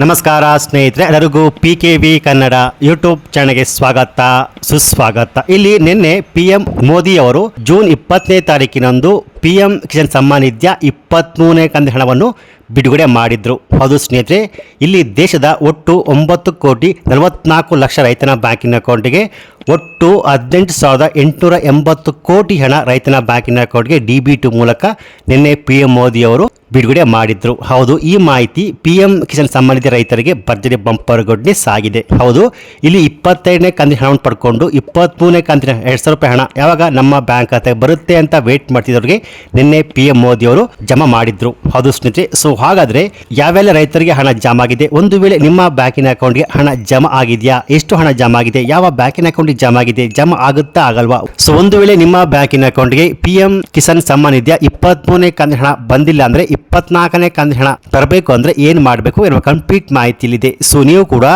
ನಮಸ್ಕಾರ ಸ್ನೇಹಿತರೆ, ಎಲ್ಲರಿಗೂ PKV ಕನ್ನಡ ಯೂಟ್ಯೂಬ್ ಚಾನಲ್ಗೆ ಸ್ವಾಗತ ಸುಸ್ವಾಗತ. ಇಲ್ಲಿ ನಿನ್ನೆ PM ಮೋದಿ ಅವರು ಜೂನ್ 20ನೇ ತಾರೀಕಿನಂದು PM ಕಿಸಾನ್ ಸಮ್ಮಾನ್ ನಿಧಿಯ 23ನೇ ಕಂತು ಹಣವನ್ನು ಬಿಡುಗಡೆ ಮಾಡಿದ್ರು. ಹೌದು ಸ್ನೇಹಿತರೆ, ಇಲ್ಲಿ ದೇಶದ ಒಟ್ಟು 9,44 ಲಕ್ಷ ರೈತನ ಬ್ಯಾಂಕಿನ ಅಕೌಂಟ್ಗೆ ಒಟ್ಟು 18,880 ಕೋಟಿ ಹಣ ರೈತನ ಬ್ಯಾಂಕಿನ ಅಕೌಂಟ್ಗೆ DBT ಮೂಲಕ ನಿನ್ನೆ PM ಮೋದಿ ಅವರು ಬಿಡುಗಡೆ ಮಾಡಿದ್ರು. ಹೌದು, ಈ ಮಾಹಿತಿ PM ಕಿಸಾನ್ ಸಮ್ಮಾನ್ ನಿಧಿ ರೈತರಿಗೆ ಭರ್ಜರಿ ಬಂಪರ್ ಗುಡ್ ನ್ಯೂಸ್ ಆಗಿದೆ. ಹೌದು, ಇಲ್ಲಿ 25ನೇ ಕಂತಿನ ಹಣವನ್ನು ಪಡ್ಕೊಂಡು 23ನೇ ಕಂತಿನ 2,000 ರೂಪಾಯಿ ಹಣ ಯಾವಾಗ ನಮ್ಮ ಬ್ಯಾಂಕ್ ಖಾತೆಗೆ ಬರುತ್ತೆ ಅಂತ ವೇಟ್ ಮಾಡ್ತಿದ್ದವ್ರಿಗೆ ನಿನ್ನೆ PM ಮೋದಿ ಅವರು ಜಮಾ ಮಾಡಿದ್ರು. ಹೌದು ಸ್ನೇಹಿತರೆ, ಸೊ ಹಾಗಾದ್ರೆ ಯಾವೆಲ್ಲ ರೈತರಿಗೆ ಹಣ ಜಮಾ ಆಗಿದೆ, ಒಂದು ವೇಳೆ ನಿಮ್ಮ ಬ್ಯಾಂಕಿನ ಅಕೌಂಟ್ಗೆ ಹಣ ಜಮಾ ಆಗಿದೆಯಾ, ಎಷ್ಟು ಹಣ ಜಮಾ ಆಗಿದೆ, ಯಾವ ಬ್ಯಾಂಕಿನ ಅಕೌಂಟ್ಗೆ ಜಮಾ ಆಗಿದೆ, ಜಮಾ ಆಗುತ್ತಾ ಆಗಲ್ವಾ? ಸೊ ಒಂದು ವೇಳೆ ನಿಮ್ಮ ಬ್ಯಾಂಕಿನ ಅಕೌಂಟ್ಗೆ PM ಕಿಸಾನ್ ಸಮ್ಮಾನ್ ನಿಧಿಯ 23ನೇ ಕಂತಿನ ಹಣ ಬಂದಿಲ್ಲ ಅಂದ್ರೆ 24ನೇ ಕಂತಿನ ಹಣ ತರಬೇಕು ಅಂದ್ರೆ ಏನ್ ಮಾಡಬೇಕು ಎನ್ನುವ ಕಂಪ್ಲೀಟ್ ಮಾಹಿತಿ ಇಲ್ಲಿದೆ. ಸೊ ನೀವು ಕೂಡ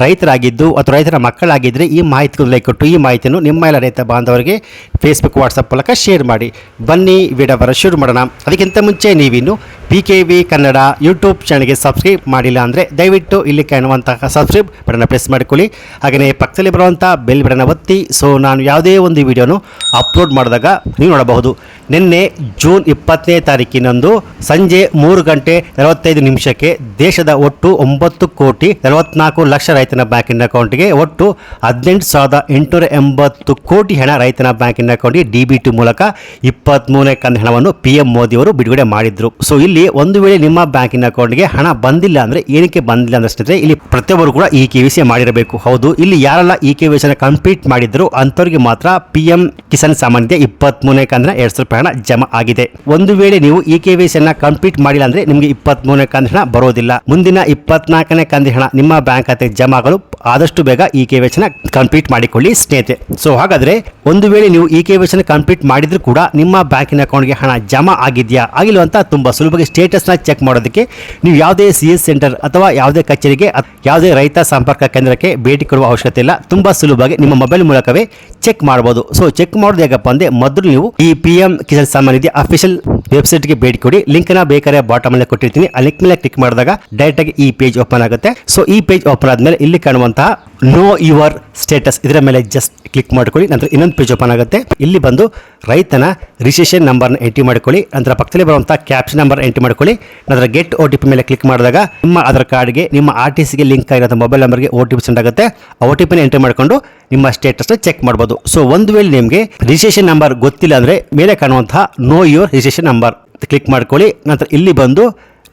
ರೈತರಾಗಿದ್ದು ಅಥವಾ ರೈತರ ಮಕ್ಕಳಾಗಿದ್ರೆ ಈ ಮಾಹಿತಿ ಲೈಕ್ ಕೊಟ್ಟು ಈ ಮಾಹಿತಿಯನ್ನು ನಿಮ್ಮ ಎಲ್ಲ ರೈತ ಬಾಂಧವರಿಗೆ ಫೇಸ್ಬುಕ್ ವಾಟ್ಸಪ್ ಮೂಲಕ ಶೇರ್ ಮಾಡಿ. ಬನ್ನಿ ವಿಡಿಯೋವರ ಶುರು ಮಾಡೋಣ. ಅದಕ್ಕಿಂತ ಮುಂಚೆ ನೀವಿನ್ನು PKV ಕನ್ನಡ ಯೂಟ್ಯೂಬ್ ಚಾನಲ್ಗೆ ಸಬ್ಸ್ಕ್ರೈಬ್ ಮಾಡಿಲ್ಲ ಅಂದರೆ ದಯವಿಟ್ಟು ಇಲ್ಲಿ ಕಾಣುವಂತಹ ಸಬ್ಸ್ಕ್ರೈಬ್ ಬಟನ್ ಪ್ರೆಸ್ ಮಾಡಿಕೊಳ್ಳಿ. ಹಾಗೆಯೇ ಪಕ್ಕದಲ್ಲಿ ಬರುವಂಥ ಬೆಲ್ ಬಟನ್ ಒತ್ತಿ. ಸೊ ನಾನು ಯಾವುದೇ ಒಂದು ವಿಡಿಯೋನು ಅಪ್ಲೋಡ್ ಮಾಡಿದಾಗ ನೀವು ನೋಡಬಹುದು. ನಿನ್ನೆ ಜೂನ್ 20ನೇ ತಾರೀಕಿನಂದು ಸಂಜೆ 3:45 ದೇಶದ ಒಟ್ಟು 9,44 ಲಕ್ಷ ರೈತನ ಬ್ಯಾಂಕಿನ ಅಕೌಂಟ್ಗೆ ಒಟ್ಟು 18,880 ಕೋಟಿ ಹಣ ರೈತನ ಬ್ಯಾಂಕಿನ ಅಕೌಂಟ್ಗೆ DBT ಮೂಲಕ 23ನೇ ಕಂತು ಹಣವನ್ನು PM ಮೋದಿ ಅವರು ಬಿಡುಗಡೆ ಮಾಡಿದ್ರು. ಸೊ ಇಲ್ಲಿ ಒಂದು ವೇಳೆ ನಿಮ್ಮ ಬ್ಯಾಂಕಿನ ಅಕೌಂಟ್ಗೆ ಹಣ ಬಂದಿಲ್ಲ ಅಂದ್ರೆ ಏನಕ್ಕೆ ಬಂದಿಲ್ಲ ಅಂದ್ರೆ ಸ್ನೇಹಿತರೆ, ಇಲ್ಲಿ ಪ್ರತಿಯೊಬ್ಬರು ಕೂಡ ಈ KYC ಮಾಡಿರಬೇಕು. ಹೌದು, ಇಲ್ಲಿ ಯಾರೆಲ್ಲ ಈ KYC ಕಂಪ್ಲೀಟ್ ಮಾಡಿದ್ರು ಅಂತವರಿಗೆ ಮಾತ್ರ PM ಕಿಸಾನ್ ಸಮ್ಮಾನ್ ನಿಧಿಯ 23ನೇ ಕಂತಿನ 2,000 ರೂಪಾಯಿ ಹಣ ಜಮಾ ಆಗಿದೆ. ಒಂದು ವೇಳೆ ನೀವು ಈ KYC ಕಂಪ್ಲೀಟ್ ಮಾಡಿಲ್ಲ ಅಂದ್ರೆ ನಿಮಗೆ 23ನೇ ಕಂತಿನ ಹಣ ಬರೋದಿಲ್ಲ. ಮುಂದಿನ 24ನೇ ಕಂತಿನ ಹಣ ನಿಮ್ಮ ಬ್ಯಾಂಕ್ ಖಾತೆಗೆ ಜಮಾ ಆಗಲು ಆದಷ್ಟು ಬೇಗ ಈ KYC ಕಂಪ್ಲೀಟ್ ಮಾಡಿಕೊಳ್ಳಿ ಸ್ನೇಹಿತರೆ. ಸೊ ಹಾಗಾದ್ರೆ ಒಂದು ವೇಳೆ ನೀವು ಈ KYC ಕಂಪ್ಲೀಟ್ ಮಾಡಿದ್ರು ಕೂಡ ನಿಮ್ಮ ಬ್ಯಾಂಕಿನ ಅಕೌಂಟ್ಗೆ ಹಣ ಜಮಾ ಆಗಿದೆಯಾ ಆಗಿಲ್ಲ ಅಂತ ತುಂಬಾ ಸುಲಭವಾಗಿ ಸ್ಟೇಟಸ್ನ ಚೆಕ್ ಮಾಡೋದಕ್ಕೆ ನೀವು ಯಾವುದೇ CS ಸೆಂಟರ್ ಅಥವಾ ಯಾವುದೇ ಕಚೇರಿಗೆ ಯಾವುದೇ ರೈತ ಸಂಪರ್ಕ ಕೇಂದ್ರಕ್ಕೆ ಭೇಟಿ ಕೊಡುವ ಅವಶ್ಯಕತೆ ಇಲ್ಲ. ತುಂಬಾ ಸುಲಭವಾಗಿ ನಿಮ್ಮ ಮೊಬೈಲ್ ಮೂಲಕವೇ ಚೆಕ್ ಮಾಡಬಹುದು. ಸೊ ಚೆಕ್ ಮಾಡೋದು ಹೇಗಪ್ಪ ಅಂದ್ರೆ ಮೊದಲು ನೀವು ಈ PM ಕಿಸಾನ್ ಸಮ್ಮಾನ್ ನಿಧಿ ಅಫಿಷಿಯಲ್ ವೆಬ್ಸೈಟ್ಗೆ ಭೇಟಿ ಕೊಡಿ. ಲಿಂಕ್ ನ ಬೇಕಾದ್ರೆ ಬಾಟಮ್ ಅಲ್ಲಿ ಕೊಟ್ಟಿರ್ತೀನಿ. ಆ ಲಿಂಕ್ ಮೇಲೆ ಕ್ಲಿಕ್ ಮಾಡಿದಾಗ ಡೈರೆಕ್ಟ್ ಆಗಿ ಈ ಪೇಜ್ ಓಪನ್ ಆಗುತ್ತೆ. ಸೊ ಈ ಪೇಜ್ ಓಪನ್ ಆದ್ಮೇಲೆ ಇಲ್ಲಿ ಕಾಣುವಂತಹ ನೋ ಯುವರ್ ಸ್ಟೇಟಸ್ ಇದರ ಮೇಲೆ ಜಸ್ಟ್ ಕ್ಲಿಕ್ ಮಾಡ್ಕೊಳ್ಳಿ. ನಂತರ ಇನ್ನೊಂದು ಪೇಜ್ ಓಪನ್ ಆಗುತ್ತೆ. ಇಲ್ಲಿ ಬಂದು ರೈತನ ರಿಜಿಸ್ಟ್ರೇಷನ್ ನಂಬರ್ನ ಎಂಟ್ರಿ ಮಾಡ್ಕೊಳ್ಳಿ. ನಂತರ ಪಕ್ಕದಲ್ಲಿ ಬರುವಂತಹ ಕ್ಯಾಪ್ಷನ್ ನಂಬರ್ ಎಂಟ್ರಿ ಮಾಡ್ಕೊಳ್ಳಿ. ನಂತರ ಗೆಟ್ OTP ಮೇಲೆ ಕ್ಲಿಕ್ ಮಾಡಿದಾಗ ನಿಮ್ಮ ಆಧಾರ್ ಕಾರ್ಡ್ಗೆ ನಿಮ್ಮ RTCಗೆ ಲಿಂಕ್ ಆಗಿರೋ ಮೊಬೈಲ್ ನಂಬರ್ಗೆ OTP ಸೆಂಡ್ ಆಗುತ್ತೆ. ಆ OTP ಎಂಟ್ರಿ ಮಾಡಿಕೊಂಡು ನಿಮ್ಮ ಸ್ಟೇಟಸ್ನ ಚೆಕ್ ಮಾಡಬಹುದು. ಸೊ ಒಂದು ವೇಳೆ ನಿಮಗೆ ರಿಜಿಸ್ಟ್ರೇಷನ್ ನಂಬರ್ ಗೊತ್ತಿಲ್ಲ ಅಂದ್ರೆ ಮೇಲೆ ಕಾಣುವಂತಹ know your registration number click ಮಾಡ್ಕೊಳ್ಳಿ. ನಂತರ ಇಲ್ಲಿ ಬಂದು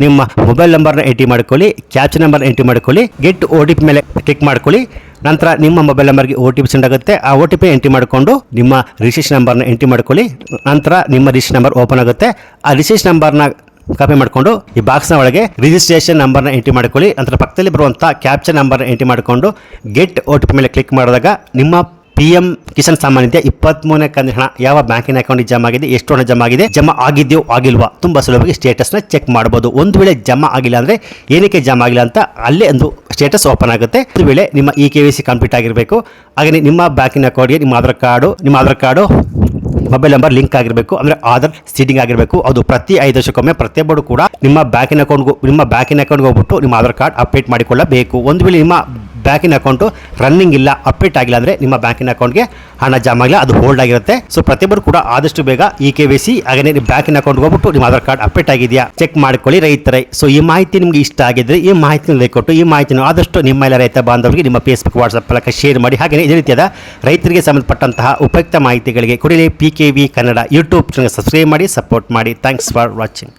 ನಿಮ್ಮ ಮೊಬೈಲ್ ನಂಬರ್ನ ಎಂಟ್ರಿ ಮಾಡ್ಕೊಳ್ಳಿ, ಕ್ಯಾಪ್ಚರ್ ನಂಬರ್ ಎಂಟ್ರಿ ಮಾಡ್ಕೊಳ್ಳಿ, ಗೆಟ್ OTP ಮೇಲೆ ಕ್ಲಿಕ್ ಮಾಡ್ಕೊಳ್ಳಿ. ನಂತರ ನಿಮ್ಮ ಮೊಬೈಲ್ ನಂಬರ್ಗೆ OTP ಸೆಂಡ್ ಆಗುತ್ತೆ. ಆ OTP ಎಂಟ್ರಿ ಮಾಡಿಕೊಂಡು ನಿಮ್ಮ ರಿಜಿಸ್ಟ್ರೇಷನ್ ನಂಬರ್ನ ಎಂಟ್ರಿ ಮಾಡ್ಕೊಳ್ಳಿ. ನಂತರ ನಿಮ್ಮ ರಿಜಿಸ್ಟ್ರೇಷನ್ ನಂಬರ್ ಓಪನ್ ಆಗುತ್ತೆ. ಆ ರಿಜಿಸ್ಟ್ರೇಷನ್ ನಂಬರ್ನ ಕಾಪಿ ಮಾಡಿಕೊಂಡು ಈ ಬಾಕ್ಸ್ನ ಒಳಗೆ ರಿಜಿಸ್ಟ್ರೇಷನ್ ನಂಬರ್ನ ಎಂಟ್ರಿ ಮಾಡ್ಕೊಳ್ಳಿ. ನಂತರ ಪಕ್ಕದಲ್ಲಿ ಬರುವಂಥ ಕ್ಯಾಪ್ಚರ್ ನಂಬರ್ನ ಎಂಟ್ರಿ ಮಾಡಿಕೊಂಡು ಗೆಟ್ OTP ಮೇಲೆ ಕ್ಲಿಕ್ ಮಾಡಿದಾಗ ನಿಮ್ಮ PM ಕಿಸಾನ್ ಸಮ್ಮಾನ್ ನಿಧಿಯ 23ನೇ ಕಂತಿನ ಹಣ ಯಾವ ಬ್ಯಾಂಕಿನ ಅಕೌಂಟ್ಗೆ ಜಮಾ ಆಗಿದೆ, ಎಷ್ಟು ಹಣ ಜಮಾ ಆಗಿದೆ, ಜಮಾ ಆಗಿದೆಯೋ ಆಗಿಲ್ವಾ ತುಂಬಾ ಸುಲಭವಾಗಿ ಸ್ಟೇಟಸ್ನ ಚೆಕ್ ಮಾಡಬಹುದು. ಒಂದು ವೇಳೆ ಜಮಾ ಆಗಿಲ್ಲ ಅಂದ್ರೆ ಏನಕ್ಕೆ ಜಮಾ ಆಗಿಲ್ಲ ಅಂತ ಅಲ್ಲೇ ಒಂದು ಸ್ಟೇಟಸ್ ಓಪನ್ ಆಗುತ್ತೆ. ಒಂದು ವೇಳೆ ನಿಮ್ಮ ಈ KYC ಕಂಪ್ಲೀಟ್ ಆಗಿರಬೇಕು. ಹಾಗೆ ನಿಮ್ಮ ಬ್ಯಾಂಕಿನ ಅಕೌಂಟ್ಗೆ ನಿಮ್ಮ Aadhaar card mobile number link ಆಗಿರಬೇಕು, ಅಂದ್ರೆ ಆಧಾರ್ ಸೀಡಿಂಗ್ ಆಗಿರಬೇಕು. ಅದು ಪ್ರತಿ 5 ವರ್ಷಕ್ಕೊಮ್ಮೆ ಪ್ರತಿಯೊಬ್ಬರು ಕೂಡ ನಿಮ್ಮ ಬ್ಯಾಂಕಿನ ಅಕೌಂಟ್ಗೆ ಹೋಗ್ಬಿಟ್ಟು ನಿಮ್ಮ ಆಧಾರ್ ಕಾರ್ಡ್ ಅಪ್ಡೇಟ್ ಮಾಡಿಕೊಳ್ಳಬೇಕು. ಒಂದು ವೇಳೆ ನಿಮ್ಮ ಬ್ಯಾಂಕಿನ ಅಕೌಂಟು ರನ್ನಿಂಗ್ ಇಲ್ಲ, ಅಪ್ಡೇಟ್ ಆಗಿಲ್ಲ ಅಂದ್ರೆ ನಿಮ್ಮ ಬ್ಯಾಂಕಿನ ಅಕೌಂಟ್ಗೆ ಹಣ ಜಮಾ ಆಗಿಲ್ಲ, ಅದು ಹೋಲ್ಡ್ ಆಗಿರುತ್ತೆ. ಸೊ ಪ್ರತಿಯೊಬ್ಬರು ಕೂಡ ಆದಷ್ಟು ಬೇಗ ಈ KYC ಹಾಗೆ ನಿಮ್ಮ ಬ್ಯಾಂಕಿನ ಅಕೌಂಟ್ಗೆ ಹೋಗ್ಬಿಟ್ಟು ನಿಮ್ಮ ಆಧಾರ್ ಕಾರ್ಡ್ ಅಪ್ಡೇಟ್ ಆಗಿದೆಯಾ ಚೆಕ್ ಮಾಡ್ಕೊಳ್ಳಿ ರೈತರೇ. ಸೊ ಈ ಮಾಹಿತಿ ನಿಮಗೆ ಇಷ್ಟ ಆಗಿದ್ರೆ ಈ ಮಾಹಿತಿನ ಕೊಟ್ಟು ಈ ಮಾಹಿತಿಯನ್ನು ಆದಷ್ಟು ನಿಮ್ಮ ಎಲ್ಲ ರೈತ ಬಾಂಧವರಿಗೆ ನಿಮ್ಮ ಫೇಸ್ಬುಕ್ ವಾಟ್ಸಪ್ ಮೂಲಕ ಶೇರ್ ಮಾಡಿ. ಹಾಗೆ ಇದೇ ರೀತಿಯಾದ ರೈತರಿಗೆ ಸಂಬಂಧಪಟ್ಟಂತಹ ಉಪಯುಕ್ತ ಮಾಹಿತಿಗಳಿಗೆ ಕೊಡಲಿ PKV Kannada YouTube channel subscribe ಮಾಡಿ, ಸಪೋರ್ಟ್ ಮಾಡಿ. Thanks for watching.